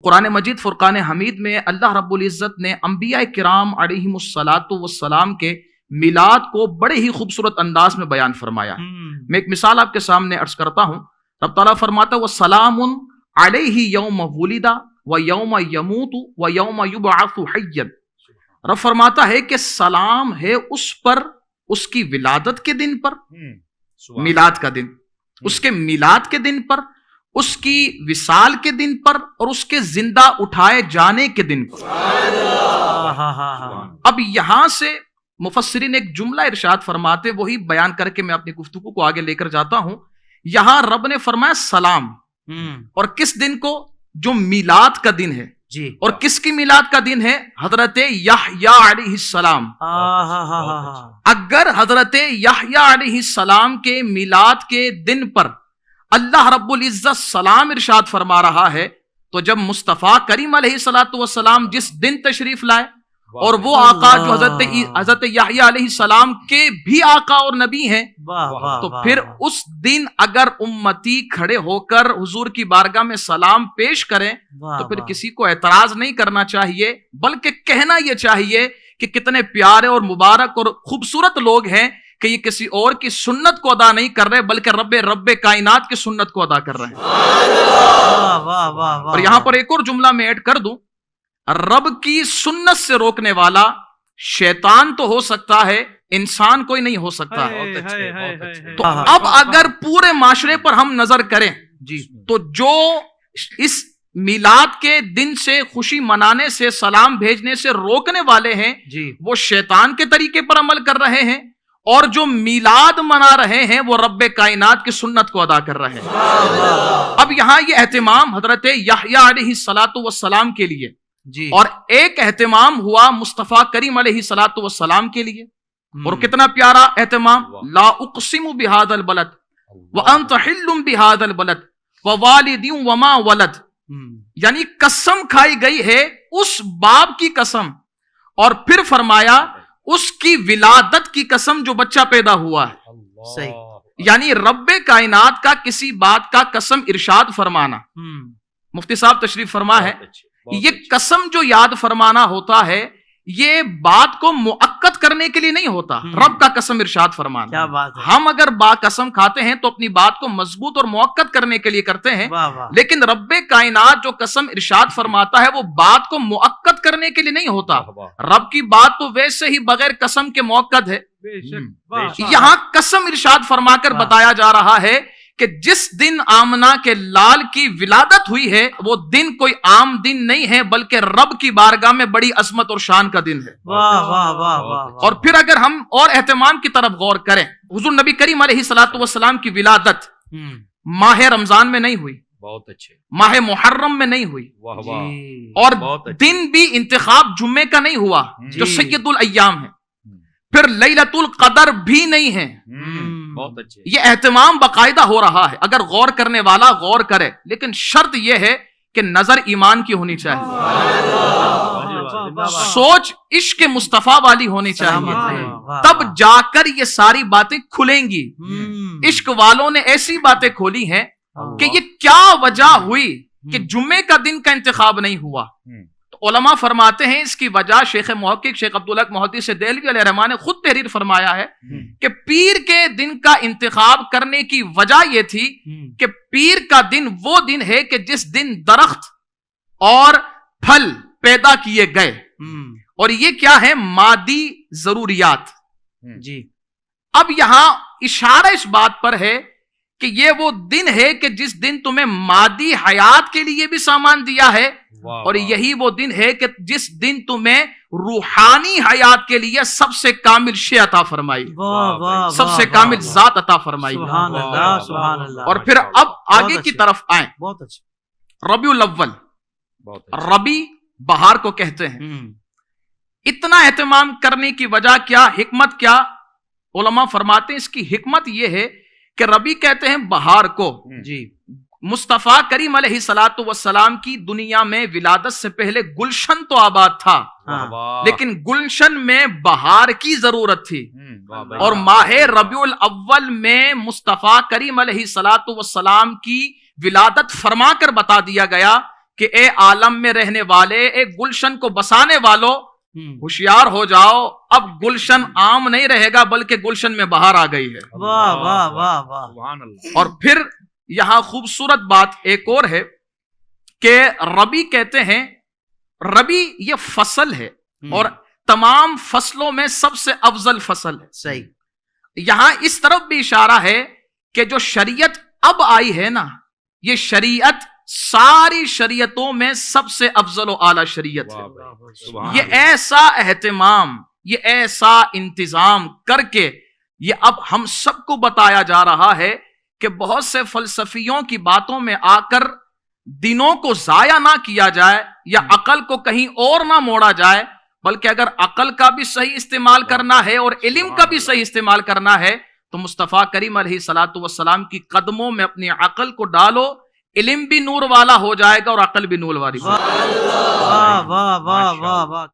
قرآن مجید فرقان حمید میں اللہ رب العزت نے انبیاء کرام علیہم الصلاۃ والسلام کے میلاد کو بڑے ہی خوبصورت انداز میں بیان فرمایا. میں ایک مثال آپ کے سامنے عرض کرتا ہوں. رب تعالیٰ فرماتا ہے وَسَلَامٌ عَلَيْهِ يَوْمَ وُلِدَ وَيَوْمَ يَمُوتُ وَيَوْمَ يُبْعَثُ حَيًّا. رب فرماتا ہے کہ سلام ہے اس پر اس کی ولادت کے دن پر، میلاد کا دن، اس کے میلاد کے دن پر، اس کی وصال کے دن پر، اور اس کے زندہ اٹھائے جانے کے دن پر. اب یہاں سے مفسرین ایک جملہ ارشاد فرماتے، وہی بیان کر کے میں اپنی گفتگو کو آگے لے کر جاتا ہوں. یہاں رب نے فرمایا سلام، اور کس دن کو؟ جو میلاد کا دن ہے. جی. اور کس کی میلاد کا دن ہے؟ حضرت یحییٰ علیہ السلام. اگر حضرت یحییٰ علیہ السلام کے میلاد کے دن پر اللہ رب العزت سلام ارشاد فرما رہا ہے، تو جب مصطفیٰ کریم علیہ الصلوۃ والسلام جس دن تشریف لائے، اور وہ آقا جو حضرت یحییٰ علیہ السلام کے بھی آقا اور نبی ہیں، تو پھر اس دن اگر امتی کھڑے ہو کر حضور کی بارگاہ میں سلام پیش کریں تو پھر کسی کو اعتراض نہیں کرنا چاہیے، بلکہ کہنا یہ چاہیے کہ کتنے پیارے اور مبارک اور خوبصورت لوگ ہیں کہ یہ کسی اور کی سنت کو ادا نہیں کر رہے بلکہ رب کائنات کی سنت کو ادا کر رہے ہیں. اور یہاں پر ایک اور جملہ میں ایڈ کر دوں، رب کی سنت سے روکنے والا شیطان تو ہو سکتا ہے، انسان کوئی نہیں ہو سکتا. تو اب اگر پورے معاشرے پر ہم نظر کریں تو جو اس میلاد کے دن سے خوشی منانے سے، سلام بھیجنے سے روکنے والے ہیں، وہ شیطان کے طریقے پر عمل کر رہے ہیں، اور جو میلاد منا رہے ہیں وہ رب کائنات کی سنت کو ادا کر رہے ہیں. اب یہاں یہ اہتمام حضرت یحییٰ علیہ الصلوۃ والسلام کے لیے، اور ایک اہتمام ہوا مصطفیٰ کریم علیہ الصلوۃ والسلام کے لیے. اور کتنا پیارا اہتمام، لا اقسم بہذا البلد وانت حل بہذا البلد ووالد وما ولد. یعنی قسم کھائی گئی ہے اس باپ کی قسم، اور پھر فرمایا اس کی ولادت کی قسم جو بچہ پیدا ہوا ہے. صحیح. یعنی رب کائنات کا کسی بات کا قسم ارشاد فرمانا. مفتی صاحب تشریف فرما ہے، یہ قسم جو یاد فرمانا ہوتا ہے یہ بات کو مؤکد کرنے کے لیے نہیں ہوتا. رب کا قسم ارشاد فرمانا، کیا بات ہے. ہم اگر قسم کھاتے ہیں تو اپنی بات کو مضبوط اور مؤکد کرنے کے لیے کرتے ہیں، لیکن رب کائنات جو قسم ارشاد فرماتا ہے وہ بات کو مؤکد کرنے کے لیے نہیں ہوتا. رب کی بات تو ویسے ہی بغیر قسم کے مؤکد ہے. یہاں قسم ارشاد فرما کر بتایا جا رہا ہے کہ جس دن آمنہ کے لال کی ولادت ہوئی ہے وہ دن کوئی عام دن نہیں ہے بلکہ رب کی بارگاہ میں بڑی عظمت اور شان کا دن ہے. اور پھر اگر ہم اور اہتمام کی طرف غور کریں، حضور نبی کریم علیہ الصلوۃ والسلام کی ولادت ماہ رمضان میں نہیں ہوئی، بہت اچھے، ماہ محرم میں نہیں ہوئی، اور دن بھی انتخاب جمعے کا نہیں ہوا جو سید الایام ہے، پھر لیلۃ القدر بھی نہیں ہے. بہت اچھے. یہ اہتمام باقاعدہ ہو رہا ہے، اگر غور کرنے والا غور کرے، لیکن شرط یہ ہے کہ نظر ایمان کی ہونی چاہیے، سوچ عشق مصطفیٰ والی ہونی چاہیے، تب جا کر یہ ساری باتیں کھلیں گی. عشق والوں نے ایسی باتیں کھولی ہیں کہ یہ کیا وجہ ہوئی کہ جمعے کا دن کا انتخاب نہیں ہوا. تو علماء فرماتے ہیں اس کی وجہ شیخ محقق شیخ عبدالحق محدث دہلوی علیہ الرحمہ نے خود تحریر فرمایا ہے کہ پیر کے دن کا انتخاب کرنے کی وجہ یہ تھی کہ پیر کا دن وہ دن ہے کہ جس دن درخت اور پھل پیدا کیے گئے، اور یہ کیا ہے؟ مادی ضروریات. جی. اب یہاں اشارہ اس بات پر ہے کہ یہ وہ دن ہے کہ جس دن تمہیں مادی حیات کے لیے بھی سامان دیا ہے، اور یہی وہ دن ہے کہ جس دن تمہیں روحانی حیات کے لیے سب سے کامل شے عطا فرمائی، سب سے کامل ذات عطا فرمائی. اور پھر اب آگے کی طرف آئیں. بہت اچھا. ربیع الاول، ربی بہار کو کہتے ہیں. اتنا اہتمام کرنے کی وجہ کیا، حکمت کیا؟ علماء فرماتے ہیں اس کی حکمت یہ ہے کہ ربی کہتے ہیں بہار کو. جی. مصطفیٰ کریم علیہ الصلوۃ والسلام کی دنیا میں ولادت سے پہلے گلشن تو آباد تھا، لیکن گلشن میں بہار کی ضرورت تھی، اور ماہ ربیع الاول میں مصطفیٰ کریم علیہ الصلوۃ والسلام کی ولادت فرما کر بتا دیا گیا کہ اے عالم میں رہنے والے، اے گلشن کو بسانے والوں، ہوشیار ہو جاؤ، اب گلشن عام نہیں رہے گا بلکہ گلشن میں بہار آ گئی ہے۔ واہ واہ واہ واہ، سبحان اللہ۔ اور پھر یہاں خوبصورت بات ایک اور ہے کہ ربی کہتے ہیں، ربی یہ فصل ہے اور تمام فصلوں میں سب سے افضل فصل ہے۔ صحیح۔ یہاں اس طرف بھی اشارہ ہے کہ جو شریعت اب آئی ہے نا، یہ شریعت ساری شریعتوں میں سب سے افضل و اعلی شریعت ہے۔ واہ بھائی، سبحان یہ اللہ۔ ایسا اہتمام، یہ ایسا انتظام کر کے یہ اب ہم سب کو بتایا جا رہا ہے کہ بہت سے فلسفیوں کی باتوں میں آ کر دنوں کو ضائع نہ کیا جائے یا عقل کو کہیں اور نہ موڑا جائے، بلکہ اگر عقل کا بھی صحیح استعمال کرنا ہے اور علم کا بھی صحیح استعمال کرنا ہے تو مصطفیٰ کریم علیہ الصلوۃ والسلام کی قدموں میں اپنی عقل کو ڈالو، علم بھی نور والا ہو جائے گا اور عقل بھی نور والی۔ واہ واہ واہ واہ واہ،